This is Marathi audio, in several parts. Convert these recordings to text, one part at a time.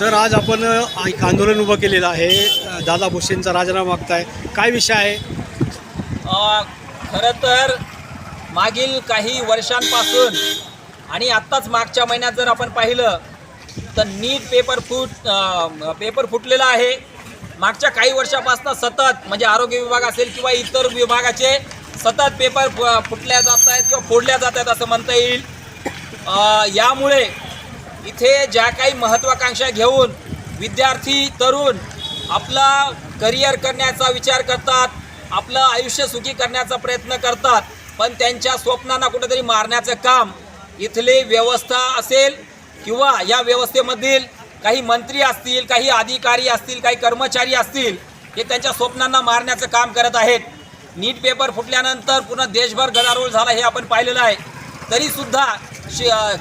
सर, आज आपण एक आंदोलन उभं केलेलं आहे. दादा भुसेंचा राजीनामा मागताय, काय विषय आहे? खरं तर मागील काही वर्षांपासून आणि आत्ताच मागच्या महिन्यात जर आपण पाहिलं तर नीट पेपर फुटलेला आहे. मागच्या काही वर्षापासून सतत म्हणजे आरोग्य विभाग असेल किंवा इतर विभागाचे सतत पेपर फुटल्या जात आहेत किंवा फोडल्या जात आहेत असं म्हणता येईल. यामुळे इथे ज्या काही महत्त्वाकांक्षा घेऊन विद्यार्थी तरुण आपला करिअर करण्याचा विचार करतात, आपलं आयुष्य सुखी करण्याचा प्रयत्न करतात, पण त्यांच्या स्वप्नांना कुठेतरी मारण्याचं काम इथले व्यवस्था असेल किंवा या व्यवस्थेमधील काही मंत्री असतील, काही अधिकारी असतील, काही कर्मचारी असतील, हे त्यांच्या स्वप्नांना मारण्याचं काम करत आहेत. नीट पेपर फुटल्यानंतर पुन्हा देशभर गदारोळ झाला हे आपण पाहिलेलं आहे. तरीसुद्धा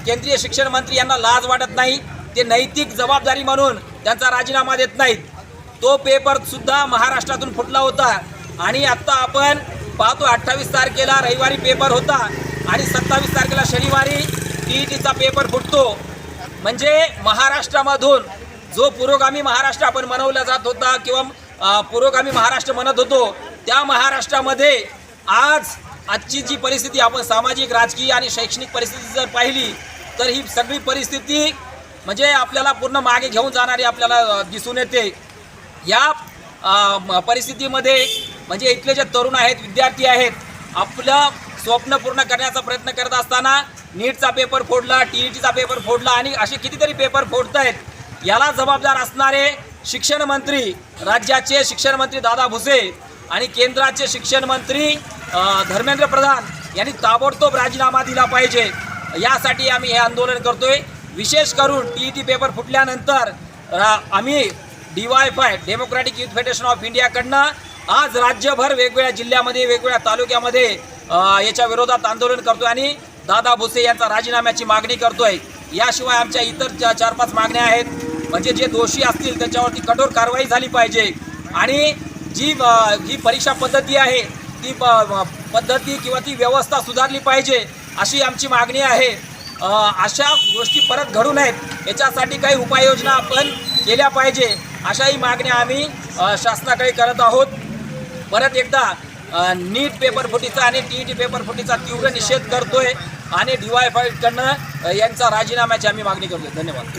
केंद्रीय शिक्षण मंत्री यांना लाज वाटत नाही. ते नैतिक जबाबदारी म्हणून त्यांचा राजीनामा देत नाहीत. तो पेपरसुद्धा महाराष्ट्रातून फुटला होता आणि आत्ता आपण पाहतो 28 तारखेला रविवारी पेपर होता आणि 27 तारखेला शनिवारी TETचा पेपर फुटतो. म्हणजे महाराष्ट्रामधून जो पुरोगामी महाराष्ट्र आपण मनवला जात होता किंवा पुरोगामी महाराष्ट्र म्हणत होतो, त्या महाराष्ट्रामध्ये आजची जी परिस्थिती आपण सामाजिक, राजकीय आणि शैक्षणिक परिस्थिती जर पाहिली तर ही सगळी परिस्थिती म्हणजे आपल्याला पूर्ण मागे घेऊन जाणारी आपल्याला दिसून येते. या परिस्थितीमध्ये म्हणजे इथले जे तरुण आहेत, विद्यार्थी आहेत, आपलं स्वप्न पूर्ण करण्याचा प्रयत्न करत असताना नीटचा पेपर फोडला, TETचा पेपर फोडला आणि असे कितीतरी पेपर फोडत आहेत. याला जबाबदार असणारे शिक्षण मंत्री, राज्याचे शिक्षण मंत्री दादा भुसे आणि केंद्राचे शिक्षण मंत्री धर्मेंद्र प्रधान यांनी ताबडतोब राजीनामा दिला पाहिजे. यासाठी आम्ही हे आंदोलन करतोय. विशेष करून TET पेपर फुटल्यानंतर आम्ही DYFI democratic youth federation of इंडियाकडनं आज राज्यभर वेगवेगळ्या जिल्ह्यामध्ये, वेगवेगळ्या तालुक्यामध्ये याच्या विरोधात आंदोलन करतोय आणि दादा भुसे यांचा राजीनाम्याची मागणी करतोय. याशिवाय आमच्या इतर 4-5 मागण्या आहेत. म्हणजे जे दोषी असतील त्याच्यावरती कठोर कारवाई झाली पाहिजे आणि ही परीक्षा पद्धती आहे ती पद्धती किंवा ती व्यवस्था सुधारली पाहिजे अशी आमची मागणी आहे. अशा गोष्टी परत घडू नयेत याच्यासाठी काही उपाययोजना आपण केल्या पाहिजे अशाही मागण्या आम्ही शासनाकडे करत आहोत. परत एकदा नीट पेपर फुटीचा आणि TET पेपर फुटीचा तीव्र निषेध करतोय आणि DYFI कडनं यांचा राजीनाम्याची आम्ही मागणी करतोय. धन्यवाद.